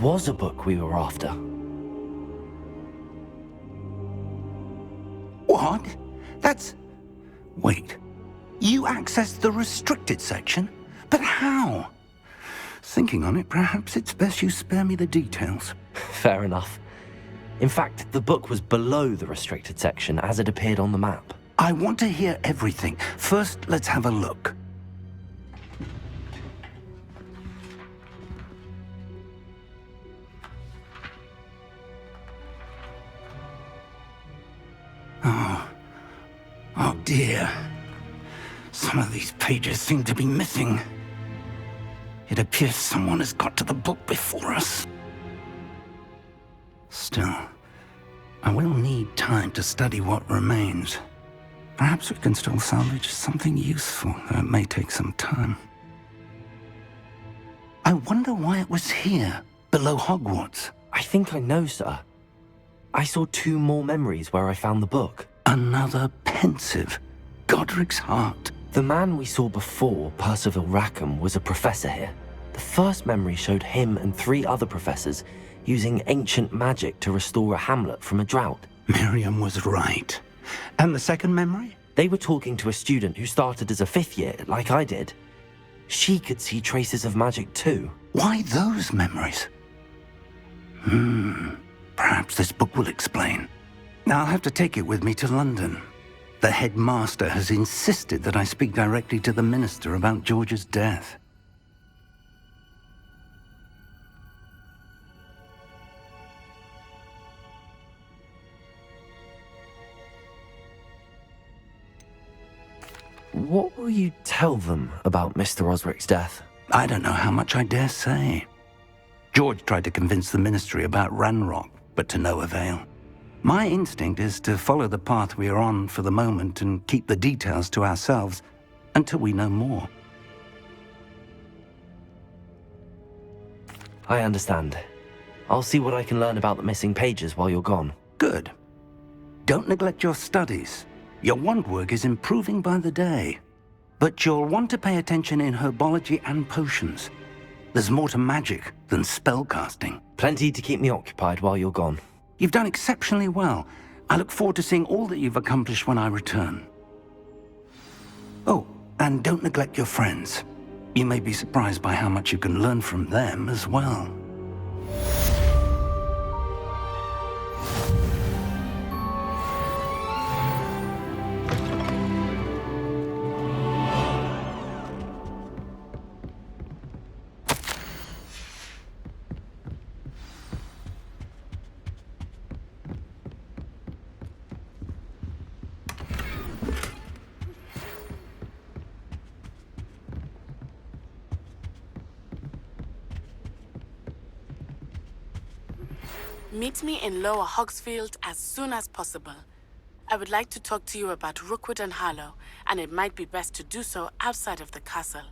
was a book we were after. What? Wait. You accessed the restricted section? But how? Thinking on it, perhaps it's best you spare me the details. Fair enough. In fact, the book was below the restricted section as it appeared on the map. I want to hear everything. First, let's have a look. Oh dear. Some of these pages seem to be missing. It appears someone has got to the book before us. Still, I will need time to study what remains. Perhaps we can still salvage something useful, though it may take some time. I wonder why it was here, below Hogwarts. I think I know, sir. I saw 2 more memories where I found the book. Another pensive. Godric's heart. The man we saw before, Percival Rackham, was a professor here. The first memory showed him and 3 other professors using ancient magic to restore a hamlet from a drought. Miriam was right. And the second memory? They were talking to a student who started as a 5th year, like I did. She could see traces of magic too. Why those memories? Perhaps this book will explain. Now I'll have to take it with me to London. The headmaster has insisted that I speak directly to the minister about George's death. What will you tell them about Mr. Osric's death? I don't know how much I dare say. George tried to convince the ministry about Ranrock, but to no avail. My instinct is to follow the path we are on for the moment and keep the details to ourselves until we know more. I understand. I'll see what I can learn about the missing pages while you're gone. Good. Don't neglect your studies. Your wand work is improving by the day. But you'll want to pay attention in herbology and potions. There's more to magic than spellcasting. Plenty to keep me occupied while you're gone. You've done exceptionally well. I look forward to seeing all that you've accomplished when I return. Oh, and don't neglect your friends. You may be surprised by how much you can learn from them as well. Meet me in Lower Hogsfield as soon as possible. I would like to talk to you about Rookwood and Harlow, and it might be best to do so outside of the castle.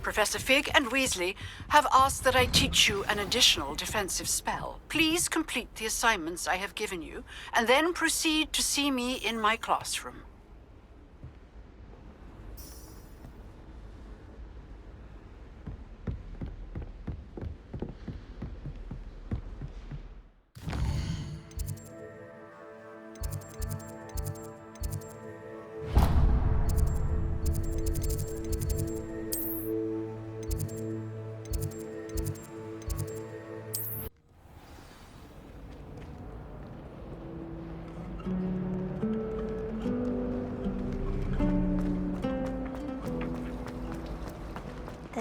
Professor Fig and Weasley have asked that I teach you an additional defensive spell. Please complete the assignments I have given you, and then proceed to see me in my classroom.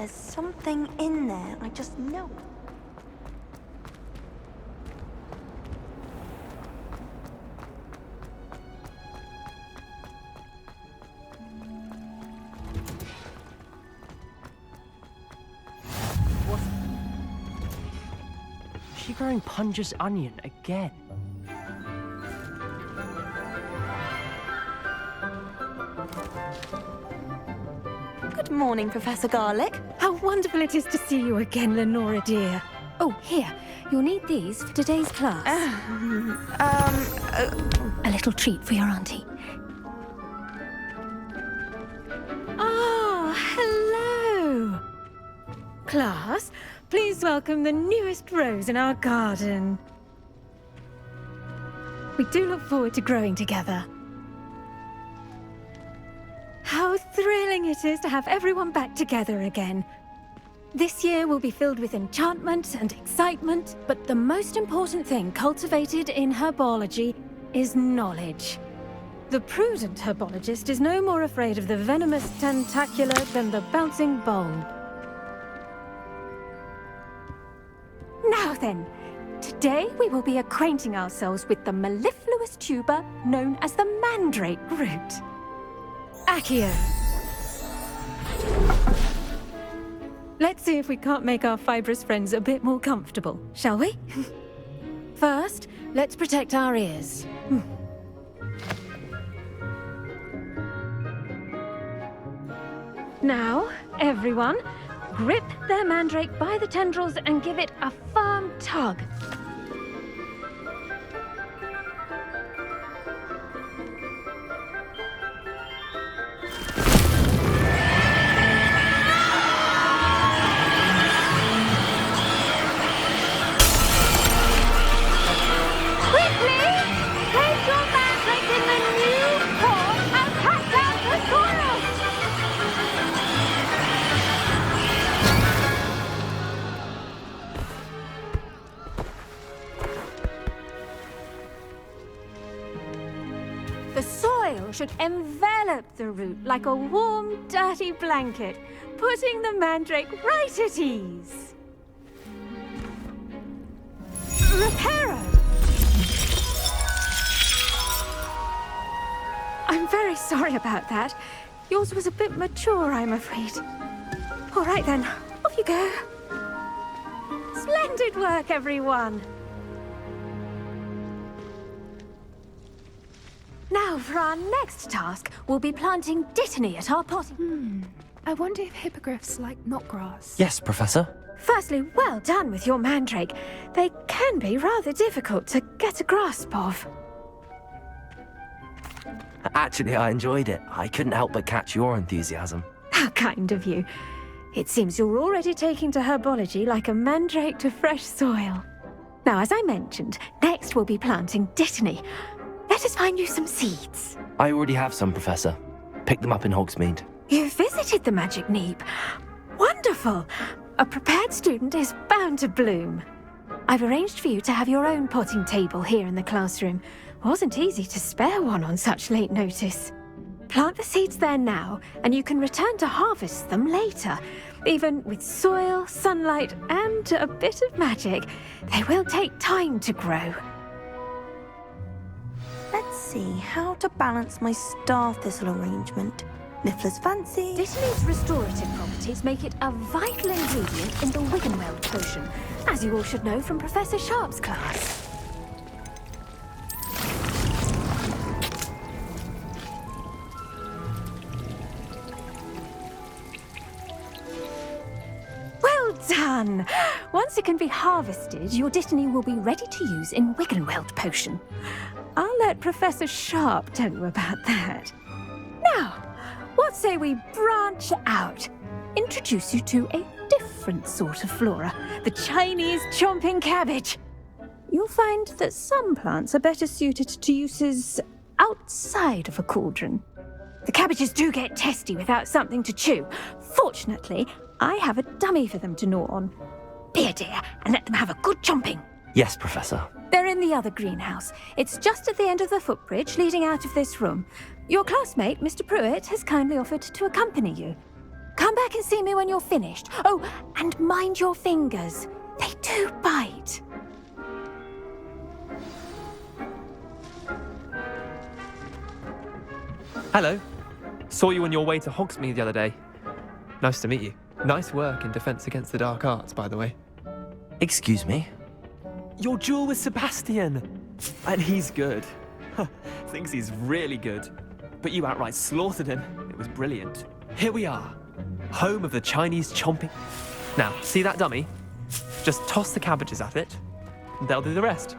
There's something in there. I just know it. Is she growing Punja's onion again? Good morning, Professor Garlic. How wonderful it is to see you again, Lenora dear. Oh, here. You'll need these for today's class. A little treat for your auntie. Ah, hello. Class, please welcome the newest rose in our garden. We do look forward to growing together. How thrilling it is to have everyone back together again. This year will be filled with enchantment and excitement, but the most important thing cultivated in herbology is knowledge. The prudent herbologist is no more afraid of the venomous tentacular than the bouncing bulb. Now then, today we will be acquainting ourselves with the mellifluous tuber known as the mandrake root. Accio. Let's see if we can't make our fibrous friends a bit more comfortable, shall we? First, let's protect our ears. Now, everyone, grip their mandrake by the tendrils and give it a firm tug. The soil should envelop the root like a warm, dirty blanket, putting the mandrake right at ease. Reparo! I'm very sorry about that. Yours was a bit mature, I'm afraid. All right then, off you go. Splendid work, everyone! Now, for our next task, we'll be planting dittany at our potting. I wonder if hippogriffs like knotgrass. Yes, Professor. Firstly, well done with your mandrake. They can be rather difficult to get a grasp of. Actually, I enjoyed it. I couldn't help but catch your enthusiasm. How kind of you. It seems you're already taking to herbology like a mandrake to fresh soil. Now, as I mentioned, next we'll be planting dittany. Let us find you some seeds. I already have some, Professor. Picked them up in Hogsmeade. You visited the Magic Neep. Wonderful! A prepared student is bound to bloom. I've arranged for you to have your own potting table here in the classroom. Wasn't easy to spare one on such late notice. Plant the seeds there now, and you can return to harvest them later. Even with soil, sunlight, and a bit of magic, they will take time to grow. Let's see how to balance my star thistle arrangement. Miffler's fancy. Dittany's restorative properties make it a vital ingredient in the Wiggenweld potion, as you all should know from Professor Sharp's class. Well done! Once it can be harvested, your dittany will be ready to use in Wiggenweld potion. I'll let Professor Sharp tell you about that. Now, what say we branch out? Introduce you to a different sort of flora, the Chinese chomping cabbage. You'll find that some plants are better suited to uses outside of a cauldron. The cabbages do get testy without something to chew. Fortunately, I have a dummy for them to gnaw on. Be a dear and let them have a good chomping. Yes, Professor. They're in the other greenhouse. It's just at the end of the footbridge leading out of this room. Your classmate, Mr. Pruitt, has kindly offered to accompany you. Come back and see me when you're finished. Oh, and mind your fingers. They do bite. Hello. Saw you on your way to Hogsmeade the other day. Nice to meet you. Nice work in Defense Against the Dark Arts, by the way. Excuse me? Your duel with Sebastian! And he's good. Thinks he's really good. But you outright slaughtered him. It was brilliant. Here we are. Home of the Chinese chomping... Now, see that dummy? Just toss the cabbages at it, and they'll do the rest.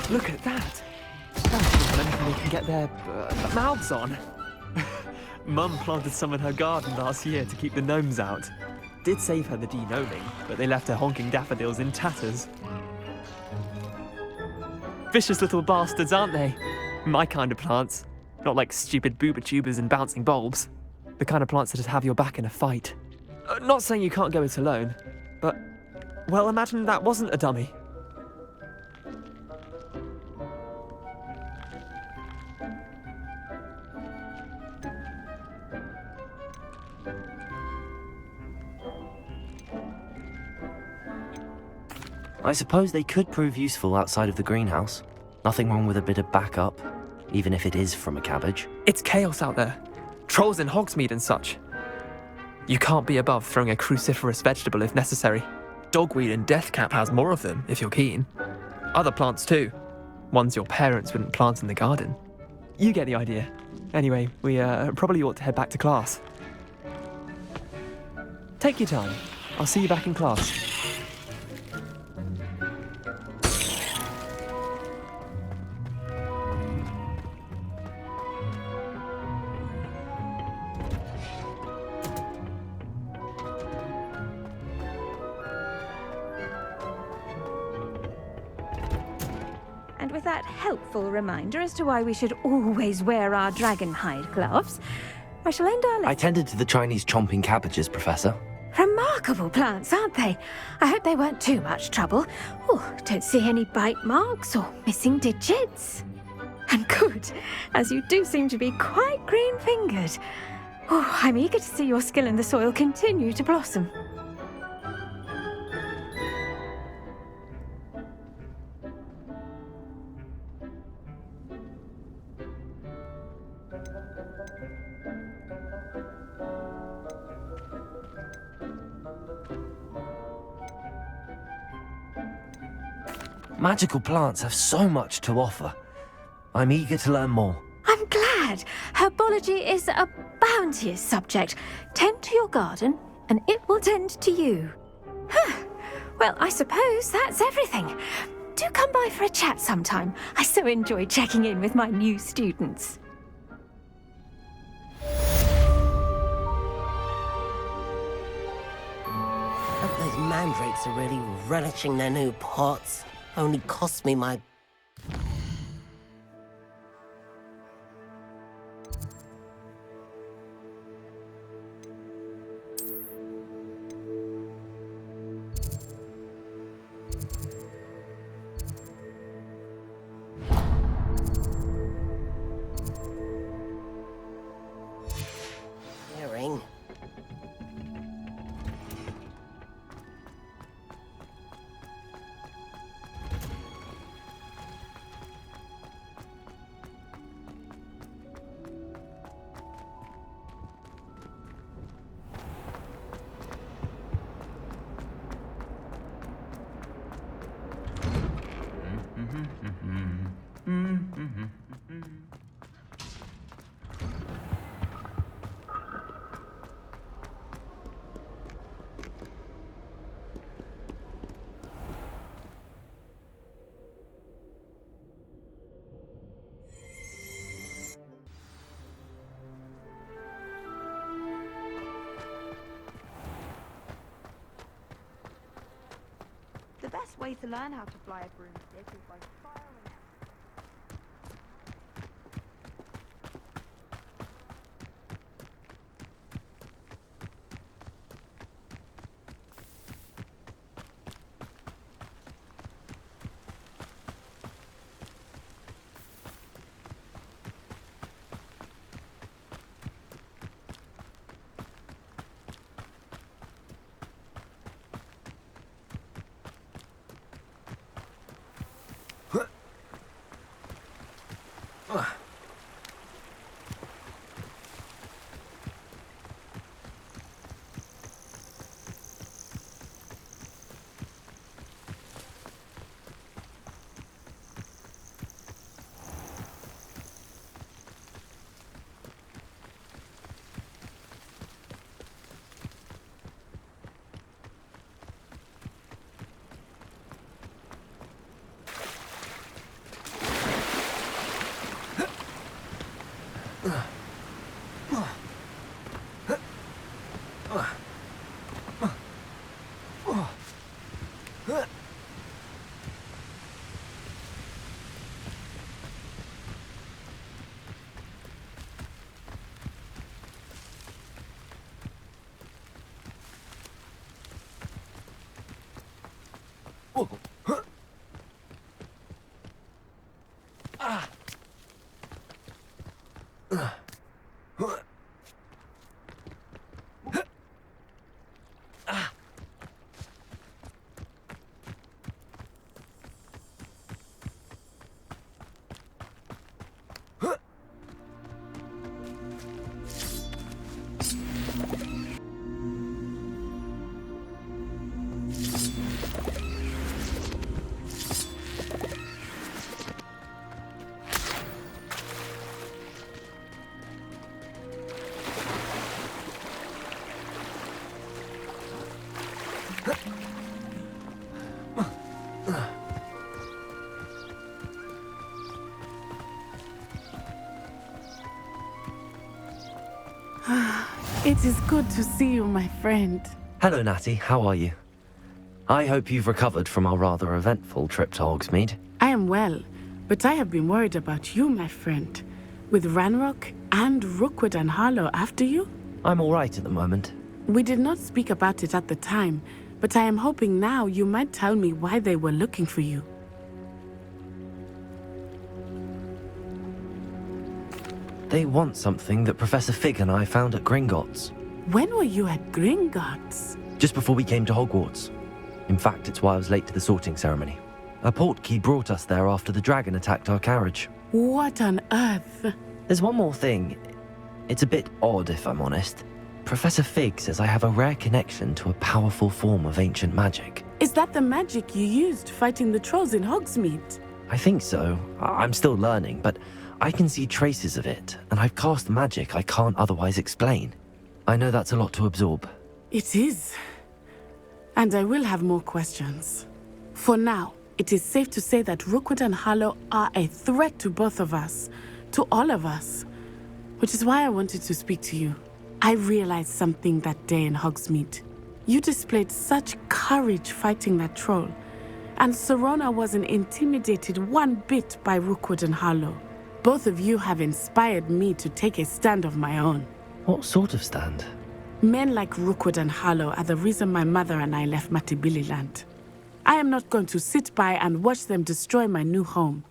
Look at that! Anything they can get their mouths on. Mum planted some in her garden last year to keep the gnomes out. Did save her the de-gnoming, but they left her honking daffodils in tatters. Vicious little bastards, aren't they? My kind of plants. Not like stupid booba tubers and bouncing bulbs. The kind of plants that just have your back in a fight. Not saying you can't go it alone, but... Well, imagine that wasn't a dummy. I suppose they could prove useful outside of the greenhouse. Nothing wrong with a bit of backup, even if it is from a cabbage. It's chaos out there. Trolls in Hogsmeade and such. You can't be above throwing a cruciferous vegetable if necessary. Dogweed and deathcap has more of them, if you're keen. Other plants too. Ones your parents wouldn't plant in the garden. You get the idea. Anyway, we probably ought to head back to class. Take your time. I'll see you back in class. And with that helpful reminder as to why we should always wear our dragon hide gloves, I shall end our I tended to the Chinese chomping cabbages, Professor. Remarkable plants, aren't they? I hope they weren't too much trouble. Oh, don't see any bite marks or missing digits. And good, as you do seem to be quite green-fingered. Oh, I'm eager to see your skill in the soil continue to blossom. Magical plants have so much to offer. I'm eager to learn more. I'm glad. Herbology is a bounteous subject. Tend to your garden, and it will tend to you. Well, I suppose that's everything. Do come by for a chat sometime. I so enjoy checking in with my new students. Hope those mandrakes are really relishing their new pots. Only cost me my... Hearing. The best way to learn how to fly a broomstick is by firing it. It is good to see you, my friend. Hello, Natty. How are you? I hope you've recovered from our rather eventful trip to Hogsmeade. I am well, but I have been worried about you, my friend. With Ranrock and Rookwood and Harlow after you? I'm all right at the moment. We did not speak about it at the time, but I am hoping now you might tell me why they were looking for you. They want something that Professor Fig and I found at Gringotts. When were you at Gringotts? Just before we came to Hogwarts. In fact, it's why I was late to the sorting ceremony. A portkey brought us there after the dragon attacked our carriage. What on earth? There's one more thing. It's a bit odd, if I'm honest. Professor Fig says I have a rare connection to a powerful form of ancient magic. Is that the magic you used fighting the trolls in Hogsmeade? I think so. I'm still learning, but I can see traces of it, and I've cast magic I can't otherwise explain. I know that's a lot to absorb. It is. And I will have more questions. For now, it is safe to say that Rookwood and Harlow are a threat to both of us, to all of us. Which is why I wanted to speak to you. I realized something that day in Hogsmeade. You displayed such courage fighting that troll, and Serona wasn't intimidated one bit by Rookwood and Harlow. Both of you have inspired me to take a stand of my own. What sort of stand? Men like Rookwood and Harlow are the reason my mother and I left Matibililand. I am not going to sit by and watch them destroy my new home.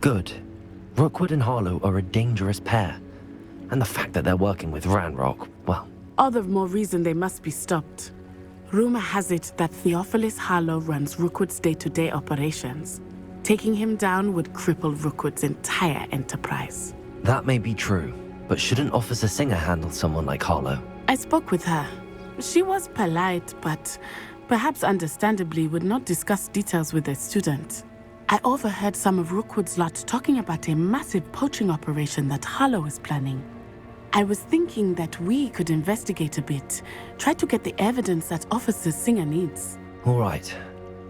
Good. Rookwood and Harlow are a dangerous pair. And the fact that they're working with Ranrock, well... All the more reason they must be stopped. Rumor has it that Theophilus Harlow runs Rookwood's day-to-day operations. Taking him down would cripple Rookwood's entire enterprise. That may be true, but shouldn't Officer Singer handle someone like Harlow? I spoke with her. She was polite, but perhaps understandably would not discuss details with a student. I overheard some of Rookwood's lot talking about a massive poaching operation that Harlow is planning. I was thinking that we could investigate a bit, try to get the evidence that Officer Singer needs. All right,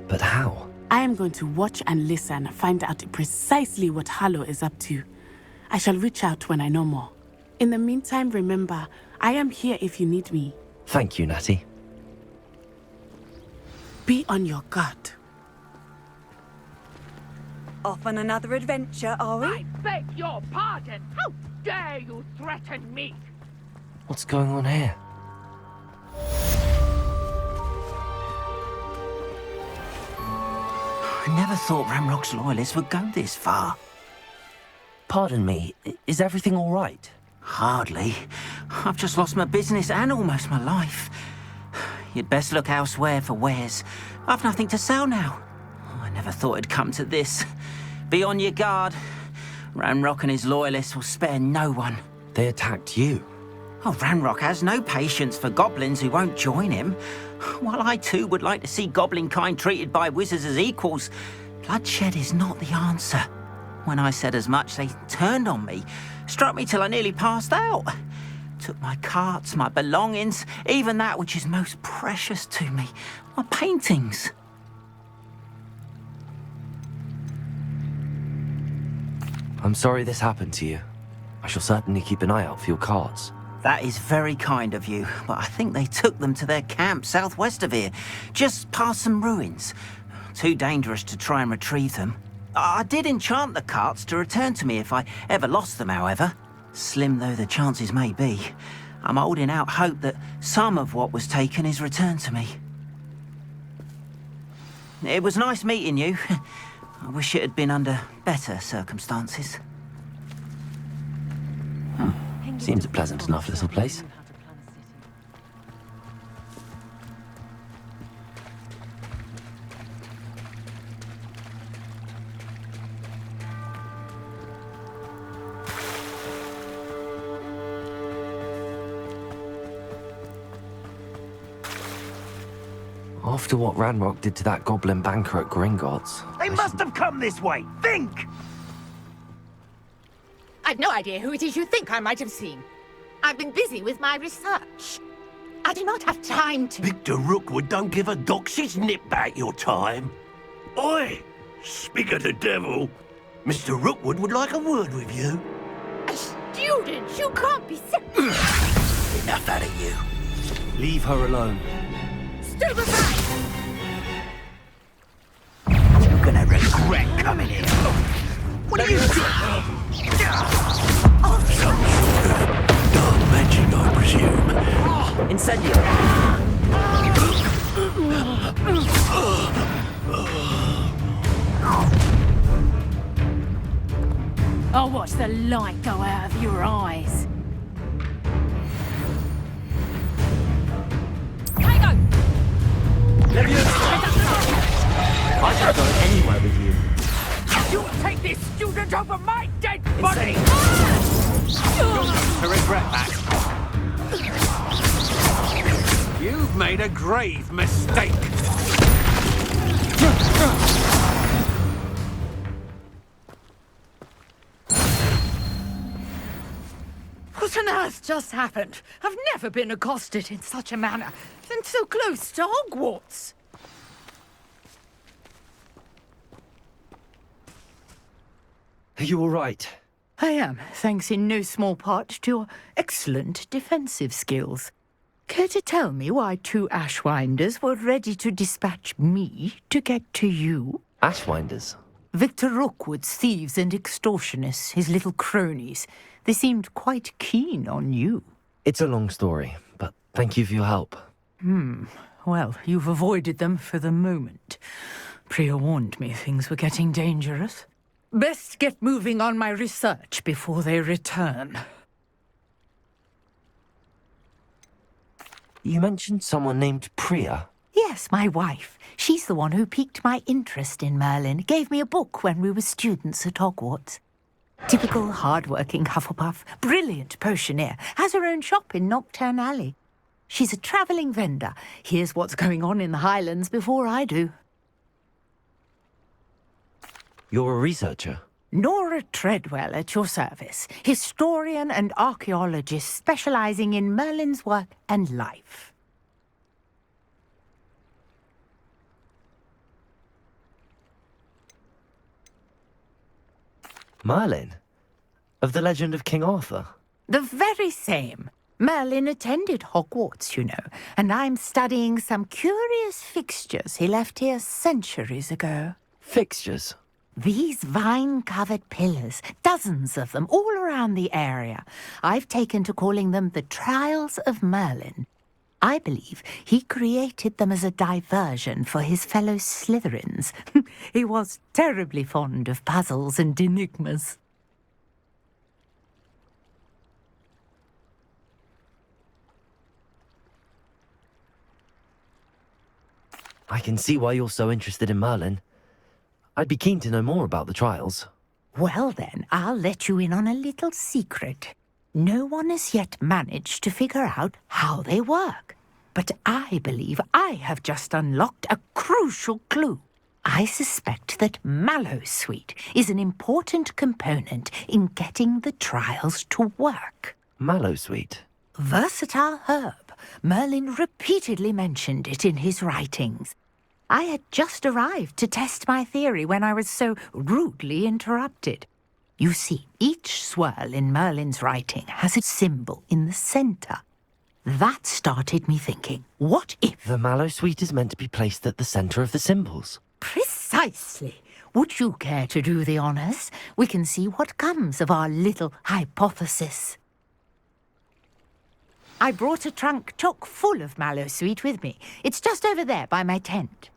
but how? I am going to watch and listen, find out precisely what Harlow is up to. I shall reach out when I know more. In the meantime, remember, I am here if you need me. Thank you, Natty. Be on your guard. Off on another adventure, are we? I beg your pardon! How dare you threaten me? What's going on here? I never thought Ranrock's loyalists would go this far. Pardon me, is everything all right? Hardly. I've just lost my business and almost my life. You'd best look elsewhere for wares. I've nothing to sell now. I never thought it'd come to this. Be on your guard. Ranrock and his loyalists will spare no one. They attacked you. Oh, Ranrock has no patience for goblins who won't join him. While I too would like to see goblin kind treated by wizards as equals, bloodshed is not the answer. When I said as much, they turned on me, struck me till I nearly passed out. Took my carts, my belongings, even that which is most precious to me, my paintings. I'm sorry this happened to you. I shall certainly keep an eye out for your carts. That is very kind of you, but I think they took them to their camp southwest of here, just past some ruins. Too dangerous to try and retrieve them. I did enchant the carts to return to me if I ever lost them, however. Slim though the chances may be, I'm holding out hope that some of what was taken is returned to me. It was nice meeting you. I wish it had been under better circumstances. Seems a pleasant enough little place. After what Ranrock did to that goblin banker at Gringotts... They must have come this way! Think! I've no idea who it is you think I might have seen. I've been busy with my research. I do not have time to... Victor Rookwood don't give a doxy's nip back your time. Oi! Speak of the devil. Mr. Rookwood would like a word with you. A student? You can't be so... Enough out of you. Leave her alone. Stupefy! You're gonna regret coming here. What are you doing? Some sort of dark magic, I presume. Incendio. I'll watch the light go out of your eyes. I can't go anywhere with you. You take this student over my dead body! To regret that. You've made a grave mistake. What on earth just happened? I've never been accosted in such a manner, and so close to Hogwarts. Are you all right? I am, thanks in no small part to your excellent defensive skills. Care to tell me why two Ashwinders were ready to dispatch me to get to you? Ashwinders? Victor Rookwood's thieves and extortionists, his little cronies. They seemed quite keen on you. It's a long story, but thank you for your help. Well, you've avoided them for the moment. Priya warned me things were getting dangerous. Best get moving on my research before they return. You mentioned someone named Priya. Yes, my wife. She's the one who piqued my interest in Merlin. Gave me a book when we were students at Hogwarts. Typical hard-working Hufflepuff, brilliant potioneer, has her own shop in Nocturne Alley. She's a travelling vendor. Hears what's going on in the Highlands before I do. You're a researcher? Nora Treadwell at your service. Historian and archaeologist specialising in Merlin's work and life. Merlin? Of the legend of King Arthur? The very same. Merlin attended Hogwarts, you know, and I'm studying some curious fixtures he left here centuries ago. Fixtures? These vine-covered pillars, dozens of them, all around the area. I've taken to calling them the Trials of Merlin. I believe he created them as a diversion for his fellow Slytherins. He was terribly fond of puzzles and enigmas. I can see why you're so interested in Merlin. I'd be keen to know more about the trials. Well then, I'll let you in on a little secret. No one has yet managed to figure out how they work. But I believe I have just unlocked a crucial clue. I suspect that Mallowsweet is an important component in getting the trials to work. Mallowsweet? Versatile herb. Merlin repeatedly mentioned it in his writings. I had just arrived to test my theory when I was so rudely interrupted. You see, each swirl in Merlin's writing has a symbol in the centre. That started me thinking, what if... The Mallowsweet is meant to be placed at the centre of the symbols. Precisely. Would you care to do the honors? We can see what comes of our little hypothesis. I brought a trunk chock full of mallow sweet with me. It's just over there by my tent.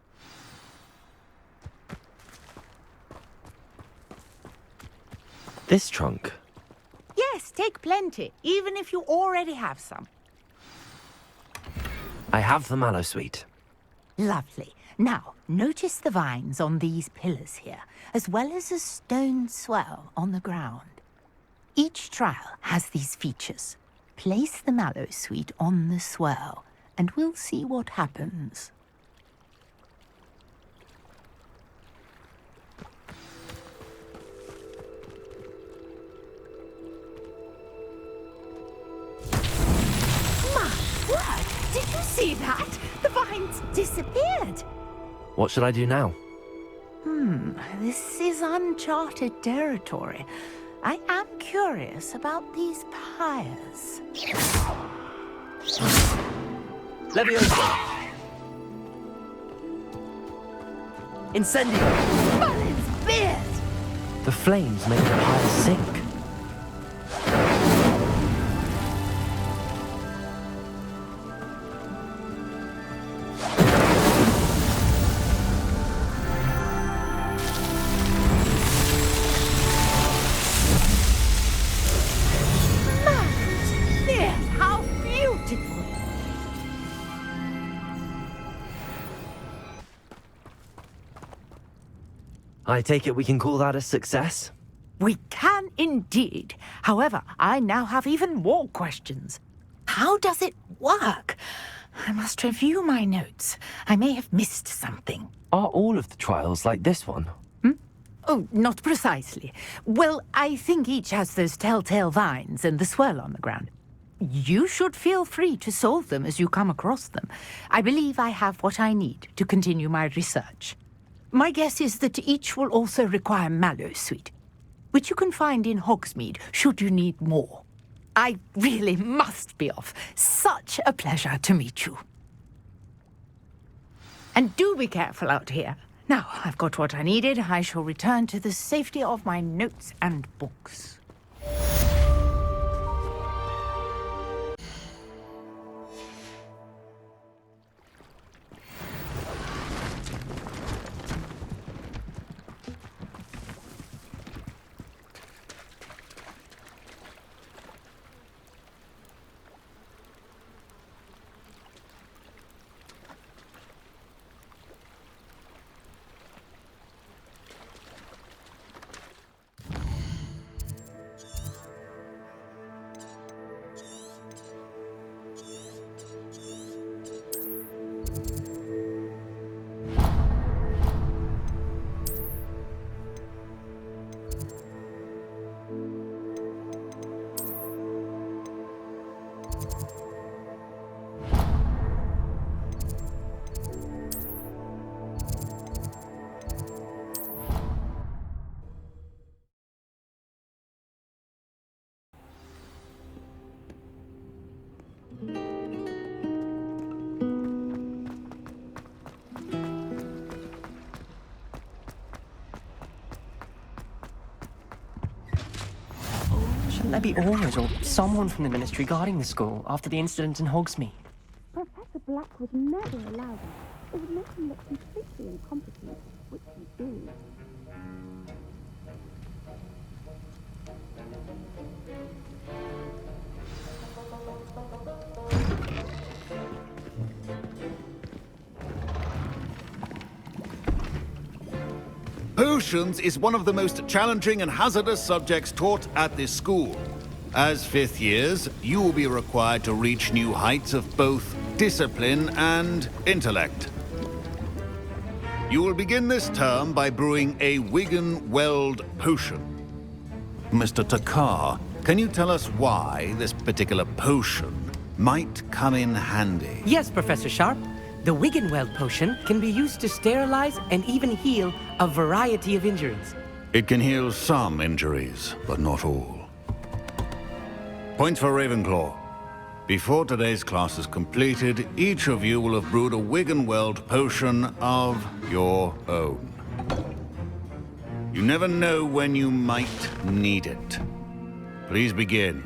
This trunk? Yes, take plenty, even if you already have some. I have the mallow sweet. Lovely. Now, notice the vines on these pillars here, as well as a stone swell on the ground. Each trial has these features. Place the mallow sweet on the swell, and we'll see what happens. Did you see that? The vines disappeared. What should I do now? This is uncharted territory. I am curious about these pyres. Leviosa! Incendio! Merlin's beard! The flames make the pyre sink. I take it we can call that a success? We can indeed. However, I now have even more questions. How does it work? I must review my notes. I may have missed something. Are all of the trials like this one? Oh, not precisely. Well, I think each has those telltale vines and the swirl on the ground. You should feel free to solve them as you come across them. I believe I have what I need to continue my research. My guess is that each will also require mallow sweet, which you can find in Hogsmeade should you need more. I really must be off. Such a pleasure to meet you. And do be careful out here. Now, I've got what I needed. I shall return to the safety of my notes and books. Shouldn't there be Aurors or someone from the Ministry guarding the school after the incident in Hogsmeade? Professor Black would never allow that. It would make him look completely incompetent, which he is. Potions is one of the most challenging and hazardous subjects taught at this school. As fifth years, you will be required to reach new heights of both discipline and intellect. You will begin this term by brewing a Wigan-Weld potion. Mr. Takar, can you tell us why this particular potion might come in handy? Yes, Professor Sharp. The Wigan-Weld potion can be used to sterilize and even heal a variety of injuries. It can heal some injuries, but not all. Point for Ravenclaw. Before today's class is completed, each of you will have brewed a Wigan-Weld potion of your own. You never know when you might need it. Please begin.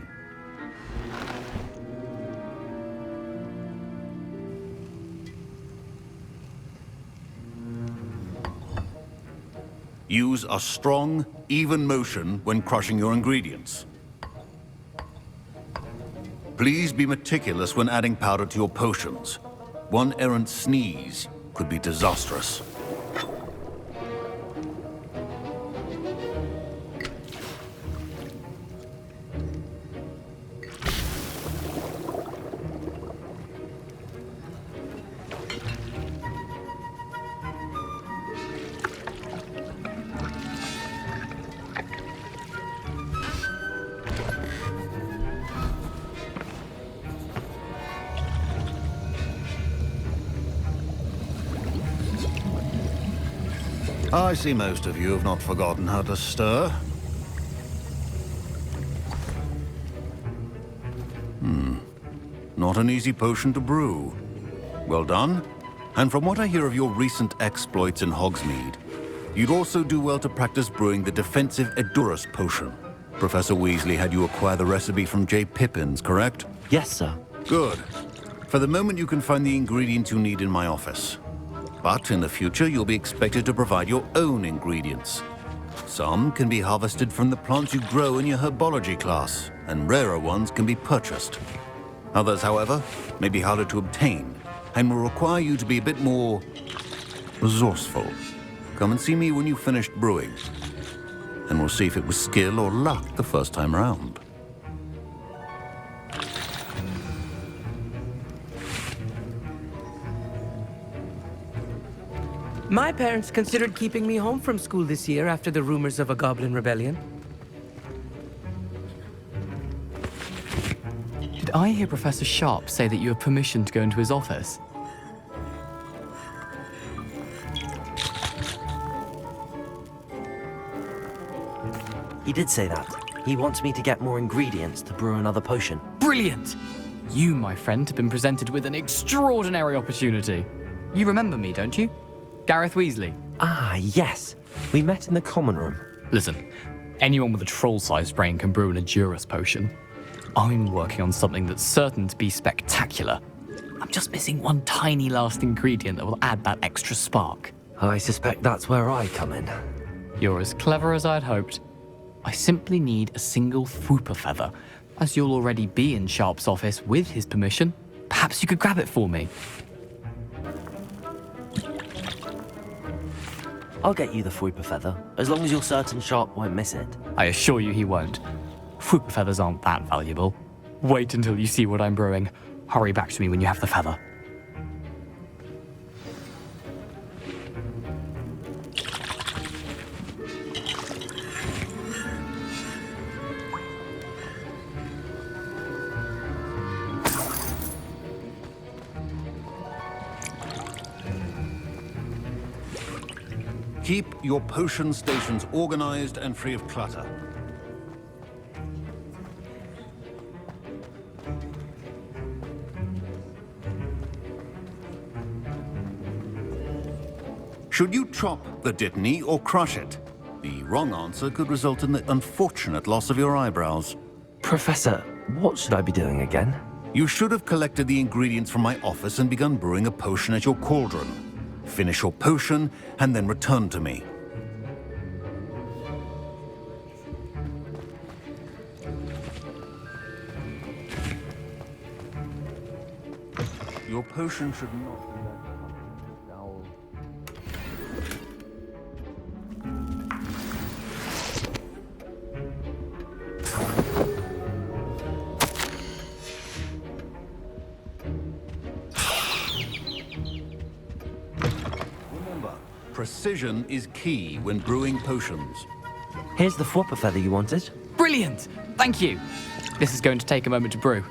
Use a strong, even motion when crushing your ingredients. Please be meticulous when adding powder to your potions. One errant sneeze could be disastrous. I see most of you have not forgotten how to stir. Not an easy potion to brew. Well done. And from what I hear of your recent exploits in Hogsmeade, you'd also do well to practice brewing the defensive Edurus potion. Professor Weasley had you acquire the recipe from J. Pippin's, correct? Yes, sir. Good. For the moment, you can find the ingredients you need in my office. But in the future, you'll be expected to provide your own ingredients. Some can be harvested from the plants you grow in your herbology class, and rarer ones can be purchased. Others, however, may be harder to obtain, and will require you to be a bit more resourceful. Come and see me when you've finished brewing, and we'll see if it was skill or luck the first time round. My parents considered keeping me home from school this year after the rumors of a goblin rebellion. Did I hear Professor Sharp say that you have permission to go into his office? He did say that. He wants me to get more ingredients to brew another potion. Brilliant! You, my friend, have been presented with an extraordinary opportunity. You remember me, don't you? Gareth Weasley. Ah, yes. We met in the common room. Listen, anyone with a troll-sized brain can brew an Edurus potion. I'm working on something that's certain to be spectacular. I'm just missing one tiny last ingredient that will add that extra spark. I suspect that's where I come in. You're as clever as I'd hoped. I simply need a single Fwooper feather. As you'll already be in Sharp's office with his permission, perhaps you could grab it for me. I'll get you the Fwooper feather, as long as you're certain Sharp won't miss it. I assure you he won't. Fwooper feathers aren't that valuable. Wait until you see what I'm brewing. Hurry back to me when you have the feather. Keep your potion stations organized and free of clutter. Should you chop the Dittany or crush it? The wrong answer could result in the unfortunate loss of your eyebrows. Professor, what should I be doing again? You should have collected the ingredients from my office and begun brewing a potion at your cauldron. Finish your potion and then return to me. Your potion should not be left foul. Remember, precision is key when brewing potions. Here's the Fwooper feather you wanted. Brilliant! Thank you. This is going to take a moment to brew.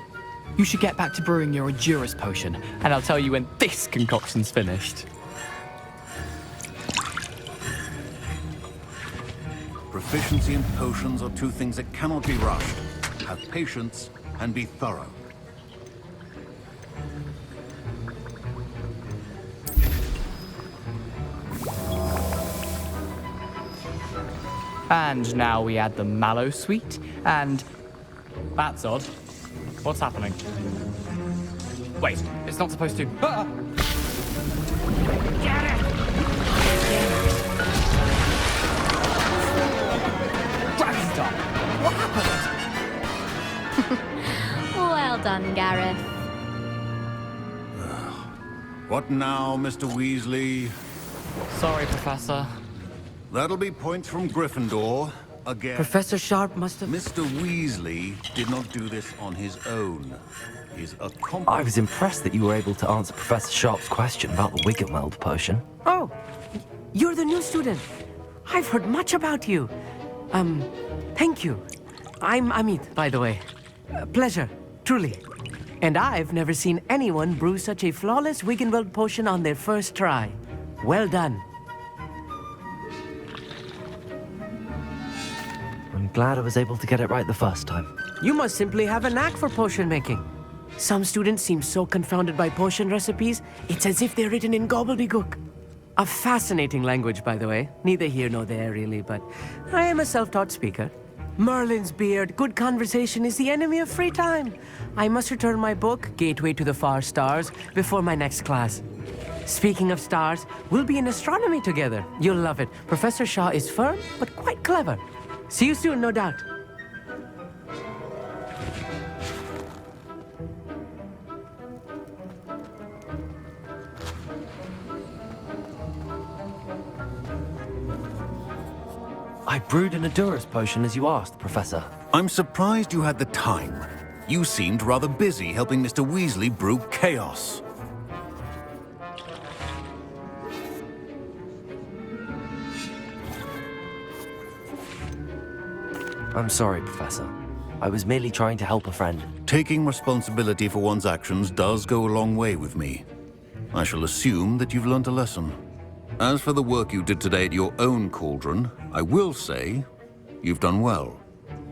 You should get back to brewing your Edurus potion, and I'll tell you when this concoction's finished. Proficiency in potions are two things that cannot be rushed. Have patience and be thorough. And now we add the mallow sweet, and... That's odd. What's happening? Wait, it's not supposed to... Ah! Dragonstone! What happened? Well done, Gareth. What now, Mr. Weasley? Sorry, Professor. That'll be points from Gryffindor. Again. Professor Sharp must have... Mr. Weasley did not do this on his own. His accomplice... I was impressed that you were able to answer Professor Sharp's question about the Wiggenweld potion. Oh, you're the new student. I've heard much about you. Thank you. I'm Amit, by the way. Pleasure, truly. And I've never seen anyone brew such a flawless Wiggenweld potion on their first try. Well done. I'm glad I was able to get it right the first time. You must simply have a knack for potion making. Some students seem so confounded by potion recipes, it's as if they're written in gobbledygook. A fascinating language, by the way. Neither here nor there, really, but I am a self-taught speaker. Merlin's beard, good conversation is the enemy of free time. I must return my book, Gateway to the Far Stars, before my next class. Speaking of stars, we'll be in astronomy together. You'll love it. Professor Shaw is firm, but quite clever. See you soon, no doubt. I brewed an Adurus potion as you asked, Professor. I'm surprised you had the time. You seemed rather busy helping Mr. Weasley brew chaos. I'm sorry, Professor. I was merely trying to help a friend. Taking responsibility for one's actions does go a long way with me. I shall assume that you've learnt a lesson. As for the work you did today at your own cauldron, I will say you've done well.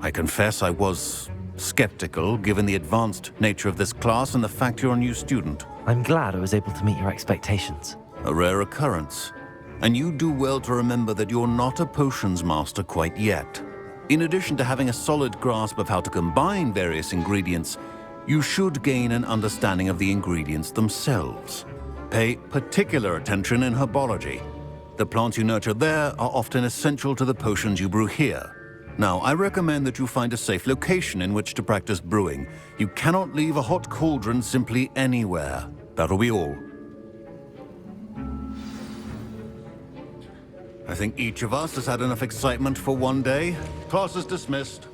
I confess I was skeptical given the advanced nature of this class and the fact you're a new student. I'm glad I was able to meet your expectations. A rare occurrence. And you do well to remember that you're not a potions master quite yet. In addition to having a solid grasp of how to combine various ingredients, you should gain an understanding of the ingredients themselves. Pay particular attention in herbology. The plants you nurture there are often essential to the potions you brew here. Now, I recommend that you find a safe location in which to practice brewing. You cannot leave a hot cauldron simply anywhere. That'll be all. I think each of us has had enough excitement for one day. Class is dismissed.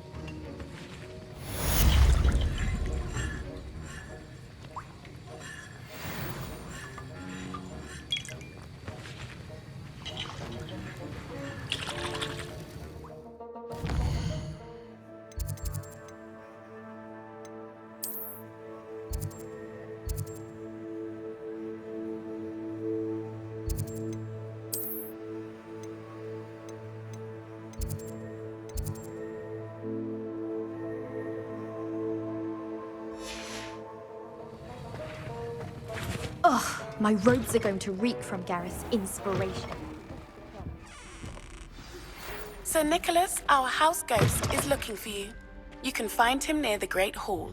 Ugh, my robes are going to reek from Gareth's inspiration. Sir Nicholas, our house ghost, is looking for you. You can find him near the Great Hall.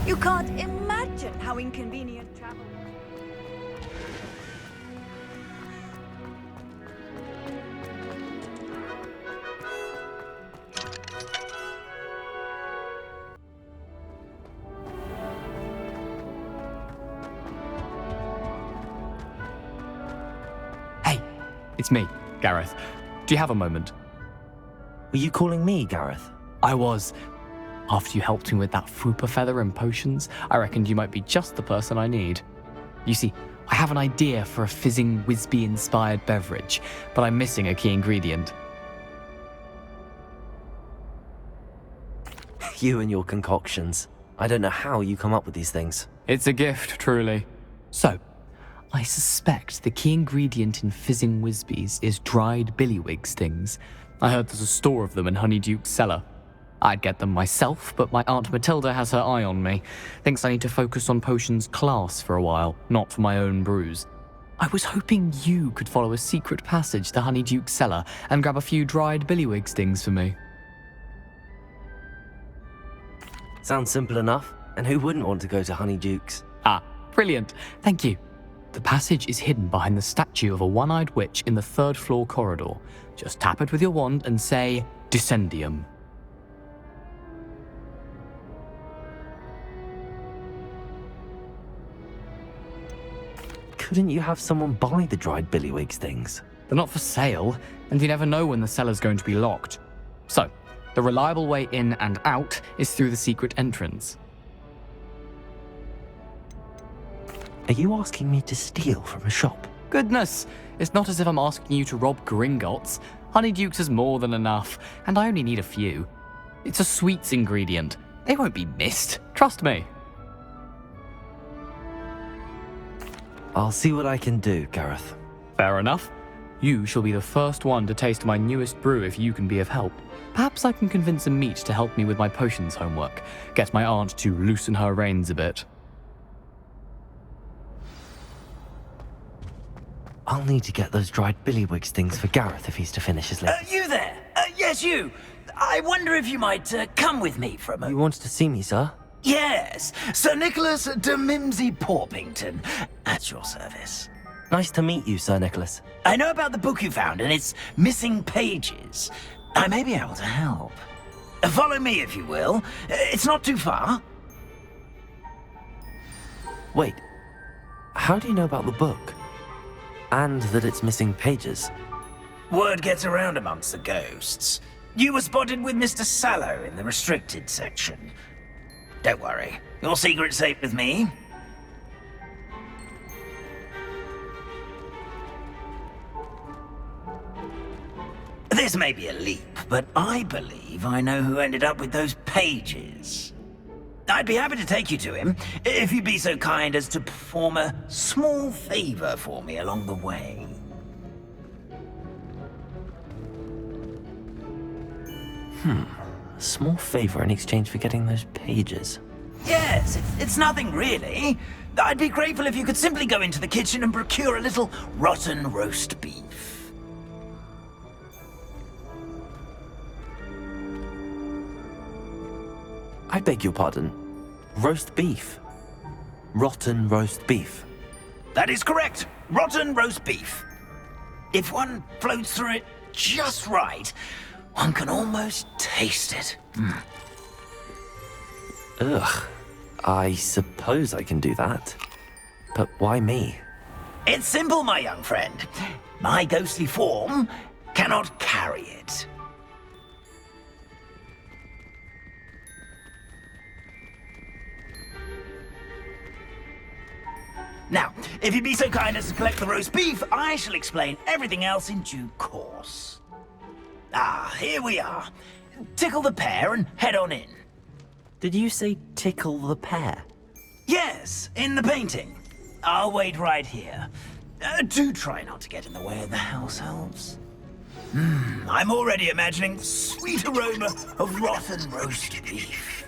You can't imagine how inconvenient travel. It's me, Gareth. Do you have a moment? Were you calling me, Gareth? I was. After you helped me with that fupa feather and potions, I reckoned you might be just the person I need. You see, I have an idea for a fizzing Whizbee-inspired beverage, but I'm missing a key ingredient. You and your concoctions. I don't know how you come up with these things. It's a gift, truly. So, I suspect the key ingredient in fizzing Whizbees is dried billywig stings. I heard there's a store of them in Honeyduke's cellar. I'd get them myself, but my Aunt Matilda has her eye on me. Thinks I need to focus on potions class for a while, not for my own brews. I was hoping you could follow a secret passage to Honeyduke's cellar and grab a few dried billywig stings for me. Sounds simple enough. And who wouldn't want to go to Honeyduke's? Ah, brilliant. Thank you. The passage is hidden behind the statue of a one-eyed witch in the 3rd floor corridor. Just tap it with your wand and say, Descendium. Couldn't you have someone buy the dried billywig stings? They're not for sale, and you never know when the cellar's going to be locked. So, the reliable way in and out is through the secret entrance. Are you asking me to steal from a shop? Goodness, it's not as if I'm asking you to rob Gringotts. Honeyduke's is more than enough, and I only need a few. It's a sweets ingredient. They won't be missed, trust me. I'll see what I can do, Gareth. Fair enough. You shall be the first one to taste my newest brew if you can be of help. Perhaps I can convince a meat to help me with my potions homework. Get my aunt to loosen her reins a bit. I'll need to get those dried billywig stings for Gareth if he's to finish his list. You there? Yes, you. I wonder if you might come with me for a moment. You wanted to see me, sir? Yes, Sir Nicholas de Mimsy Porpington, at your service. Nice to meet you, Sir Nicholas. I know about the book you found and its missing pages. I may be able to help. Follow me, if you will. It's not too far. Wait, how do you know about the book? And that it's missing pages? Word gets around amongst the ghosts. You were spotted with Mr. Sallow in the restricted section. Don't worry, your secret's safe with me. This may be a leap, but I believe I know who ended up with those pages. I'd be happy to take you to him, if you'd be so kind as to perform a small favor for me along the way. A small favor in exchange for getting those pages. Yes, it's nothing really. I'd be grateful if you could simply go into the kitchen and procure a little rotten roast beef. I beg your pardon. Roast beef. Rotten roast beef. That is correct. Rotten roast beef. If one floats through it just right, one can almost taste it. Ugh. I suppose I can do that. But why me? It's simple, my young friend. My ghostly form cannot carry it. Now, if you'd be so kind as to collect the roast beef, I shall explain everything else in due course. Ah, here we are. Tickle the pear and head on in. Did you say tickle the pear? Yes, in the painting. I'll wait right here. Do try not to get in the way of the house elves. I'm already imagining the sweet aroma of rotten roast beef.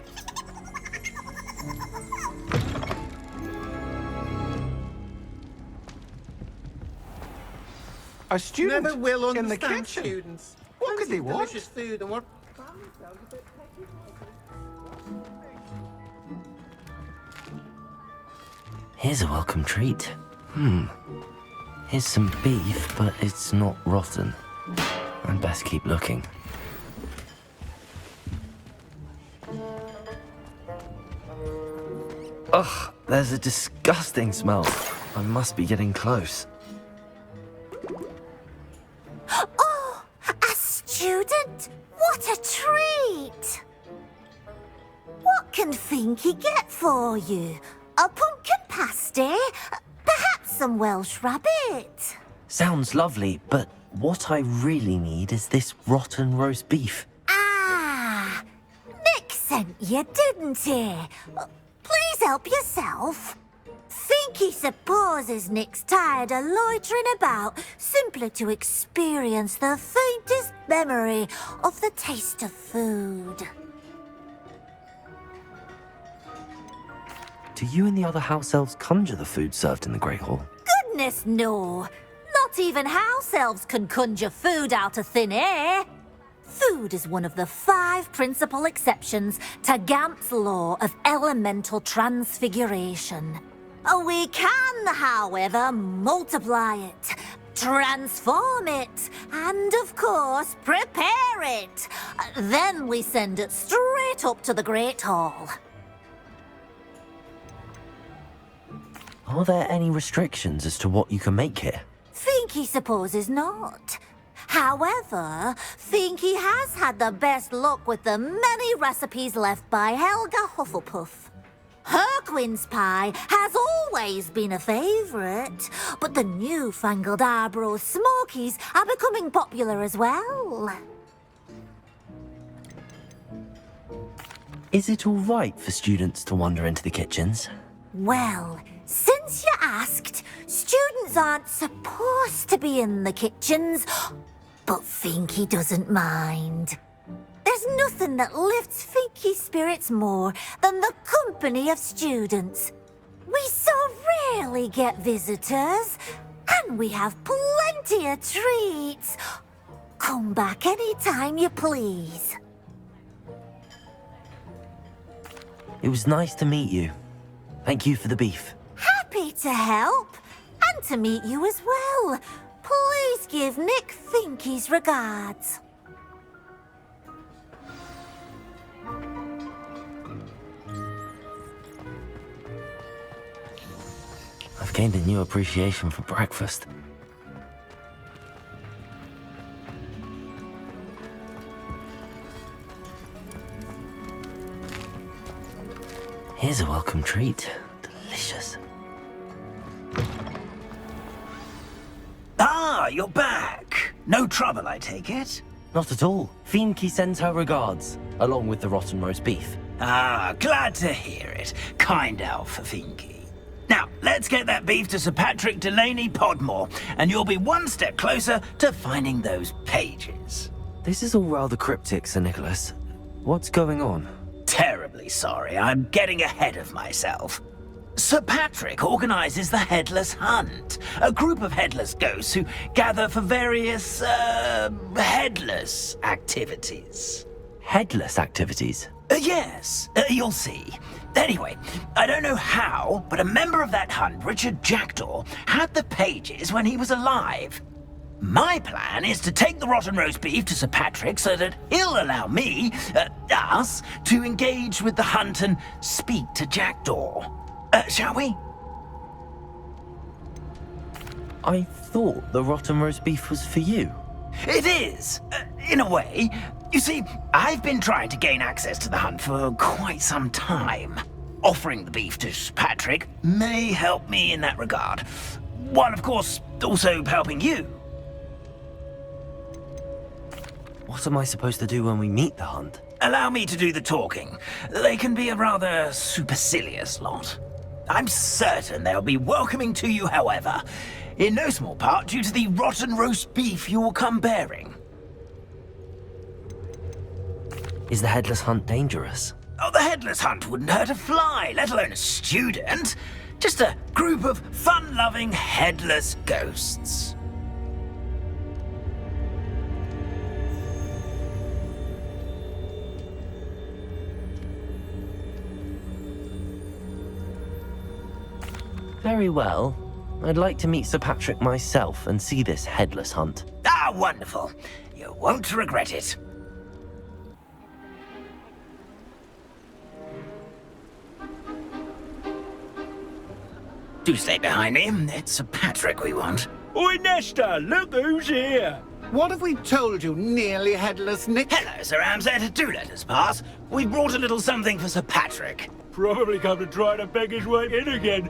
A student Never will in the understand kitchen. students. What could they want? Delicious food and what? Here's a welcome treat. Here's some beef, but it's not rotten. I'd best keep looking. Ugh, there's a disgusting smell. I must be getting close. Oh, a student? What a treat! What can Finky get for you? A pumpkin pasty? Perhaps some Welsh rabbit? Sounds lovely, but what I really need is this rotten roast beef. Ah, Nick sent you, didn't he? Please help yourself. Finky supposes Nick's tired of loitering about simply to experience the faintest memory of the taste of food. Do you and the other house elves conjure the food served in the Great Hall? Goodness, no. Not even house elves can conjure food out of thin air. Food is one of the 5 principal exceptions to Gamp's law of elemental transfiguration. We can, however, multiply it, transform it, and of course, prepare it. Then we send it straight up to the Great Hall. Are there any restrictions as to what you can make here? Finky supposes not. However, Finky has had the best luck with the many recipes left by Helga Hufflepuff. Her quince pie has always been a favourite, but the newfangled Arborough Smokies are becoming popular as well. Is it all right for students to wander into the kitchens? Well, since you asked, students aren't supposed to be in the kitchens, but Finky doesn't mind. There's nothing that lifts Finky's spirits more than the company of students. We so rarely get visitors, and we have plenty of treats. Come back any time you please. It was nice to meet you. Thank you for the beef. Happy to help, and to meet you as well. Please give Nick Finky's regards. I've gained a new appreciation for breakfast. Here's a welcome treat. Delicious. Ah, you're back. No trouble, I take it? Not at all. Finky sends her regards, along with the rotten roast beef. Ah, glad to hear it. Kind elf for Finky. Now, let's get that beef to Sir Patrick Delaney Podmore, and you'll be one step closer to finding those pages. This is all rather cryptic, Sir Nicholas. What's going on? Terribly sorry, I'm getting ahead of myself. Sir Patrick organises the Headless Hunt, a group of headless ghosts who gather for various, headless activities. Headless activities? Yes, you'll see. Anyway, I don't know how, but a member of that hunt, Richard Jackdaw, had the pages when he was alive. My plan is to take the rotten roast beef to Sir Patrick so that he'll allow me, us, to engage with the hunt and speak to Jackdaw. Shall we? I thought the rotten roast beef was for you. It is, in a way. You see, I've been trying to gain access to the hunt for quite some time. Offering the beef to Sir Patrick may help me in that regard. While, of course, also helping you. What am I supposed to do when we meet the hunt? Allow me to do the talking. They can be a rather supercilious lot. I'm certain they'll be welcoming to you, however, in no small part due to the rotten roast beef you will come bearing. Is the Headless Hunt dangerous? Oh, the Headless Hunt wouldn't hurt a fly, let alone a student. Just a group of fun-loving headless ghosts. Very well. I'd like to meet Sir Patrick myself and see this Headless Hunt. Ah, wonderful. You won't regret it. Do stay behind me. It's Sir Patrick we want. Oi, Nesta, look who's here. What have we told you, nearly headless Nick? Hello, Sir Ramsed. Do let us pass. We've brought a little something for Sir Patrick. Probably come to try to beg his way in again.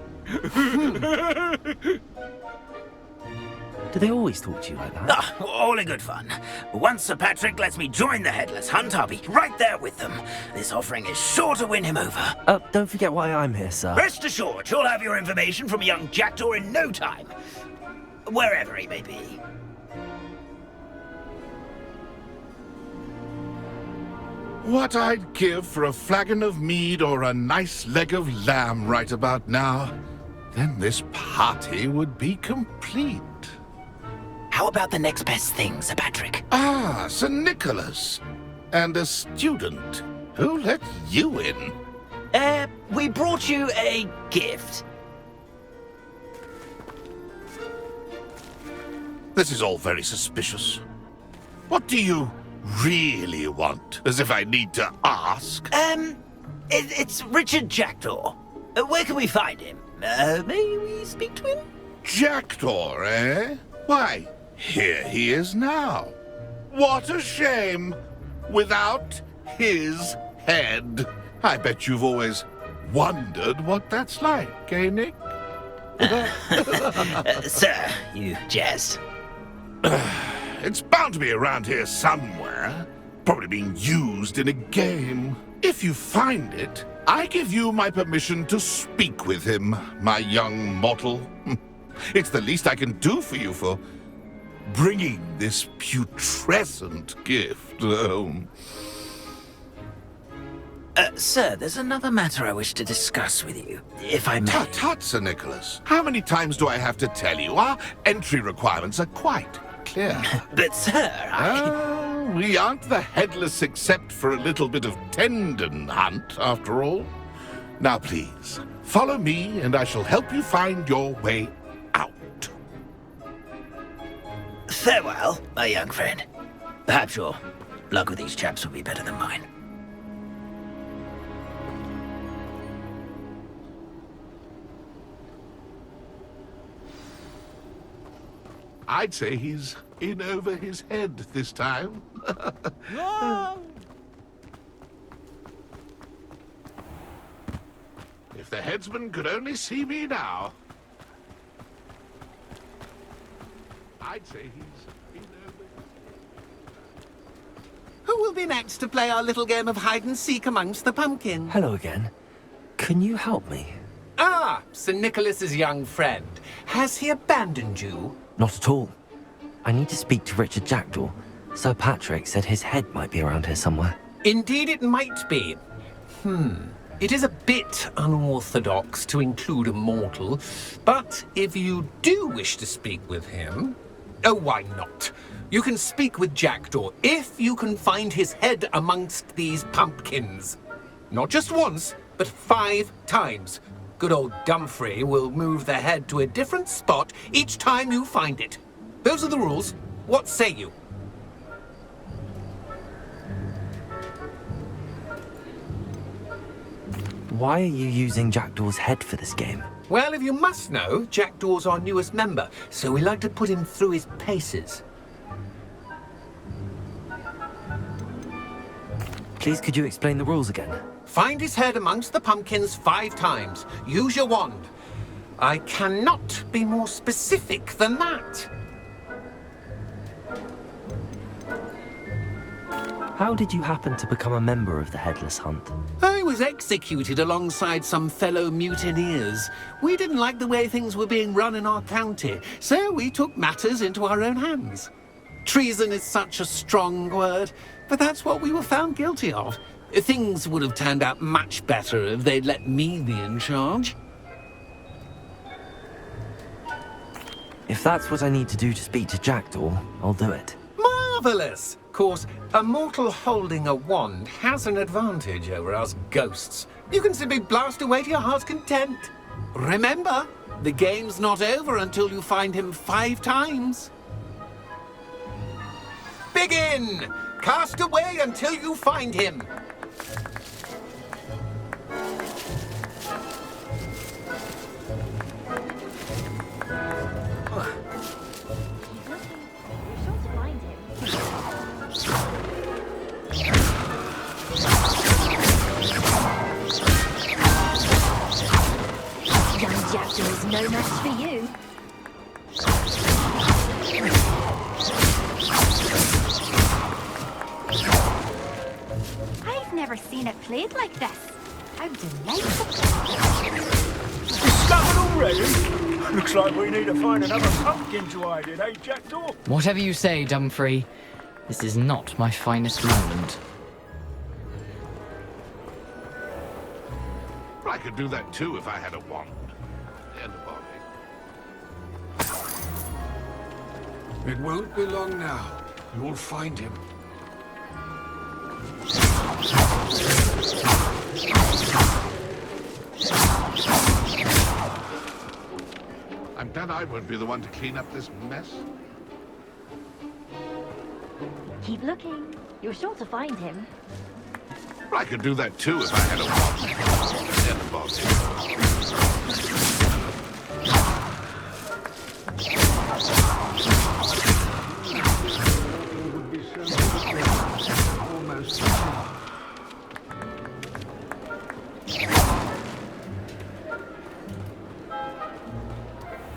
Do they always talk to you like that? Ah, all in good fun. Once Sir Patrick lets me join the Headless Hunt, I'll be right there with them. This offering is sure to win him over. Don't forget why I'm here, sir. Rest assured, you'll have your information from young Jackdaw in no time. Wherever he may be. What I'd give for a flagon of mead or a nice leg of lamb right about now. Then this party would be complete. How about the next best thing, Sir Patrick? Ah, Sir Nicholas. And a student. Who let you in? We brought you a gift. This is all very suspicious. What do you really want? As if I need to ask. It's Richard Jackdaw. Where can we find him? May we speak to him? Jackdaw, eh? Why, here he is now. What a shame. Without his head. I bet you've always wondered what that's like, eh, Nick? Sir, you jest. It's bound to be around here somewhere. Probably being used in a game. If you find it, I give you my permission to speak with him, my young mortal. It's the least I can do for you for bringing this putrescent gift home. Sir, there's another matter I wish to discuss with you, if I may. Tut, tut, Sir Nicholas. How many times do I have to tell you? Our entry requirements are quite clear. But, sir, we aren't the Headless except for a little bit of tendon hunt, after all. Now, please, follow me, and I shall help you find your way out. Farewell, my young friend. Perhaps your luck with these chaps will be better than mine. I'd say he's in over his head this time. If the headsman could only see me now. I'd say he's in over Who will be next to play our little game of hide-and-seek amongst the pumpkins? Hello again. Can you help me? Ah, Sir Nicholas's young friend. Has he abandoned you? Not at all. I need to speak to Richard Jackdaw. Sir Patrick said his head might be around here somewhere. Indeed it might be. It is a bit unorthodox to include a mortal, but if you do wish to speak with him... Oh, why not? You can speak with Jackdaw if you can find his head amongst these pumpkins. Not just once, but 5 times. Good old Dumfrey will move the head to a different spot each time you find it. Those are the rules. What say you? Why are you using Jackdaw's head for this game? Well, if you must know, Jackdaw's our newest member, so we like to put him through his paces. Please, could you explain the rules again? Find his head amongst the pumpkins 5 times. Use your wand. I cannot be more specific than that. How did you happen to become a member of the Headless Hunt? I was executed alongside some fellow mutineers. We didn't like the way things were being run in our county, so we took matters into our own hands. Treason is such a strong word, but that's what we were found guilty of. Things would have turned out much better if they'd let me be in charge. If that's what I need to do to speak to Jackdaw, I'll do it. Marvelous! Of course, a mortal holding a wand has an advantage over us ghosts. You can simply blast away to your heart's content. Remember, the game's not over until you find him 5 times. Begin! Cast away until you find him. You're sure to find him. is no match for you. I've never seen it played like this. How delightful. Discovered already? Looks like we need to find another pumpkin to hide in, eh, Jackdaw? Whatever you say, Dumfrey. This is not my finest moment. I could do that too if I had a wand. And a body. It won't be long now. You'll find him. I'm glad I won't be the one to clean up this mess. Keep looking. You're sure to find him. I could do that too if I had a wand. And a body. Almost.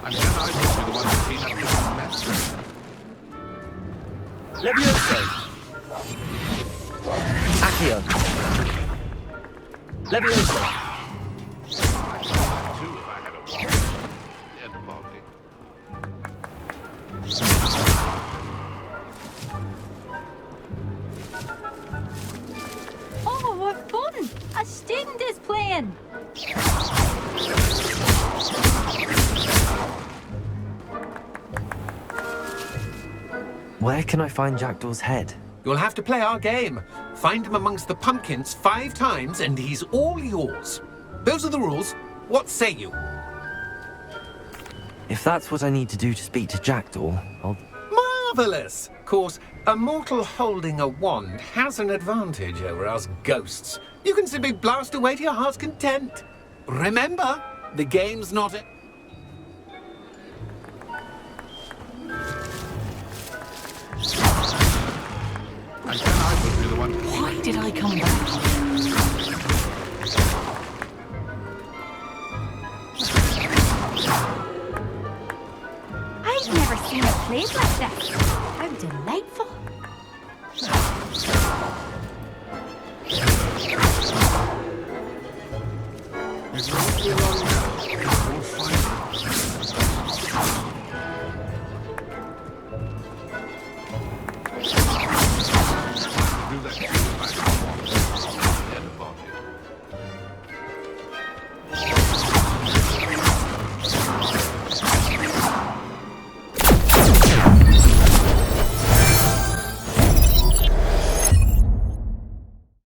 I'm glad I won't be the one to clean up this mess. Levioso! Accio! Levioso! Oh, what fun! A student is playing! Where can I find Jackdaw's head? You'll have to play our game. Find him amongst the pumpkins 5 times and he's all yours. Those are the rules. What say you? If that's what I need to do to speak to Jackdaw, I'll... Marvellous! Of course, a mortal holding a wand has an advantage over us ghosts. You can simply blast away to your heart's content. Remember, the game's not a... Why did I come back? I've never seen it played like this. How delightful. It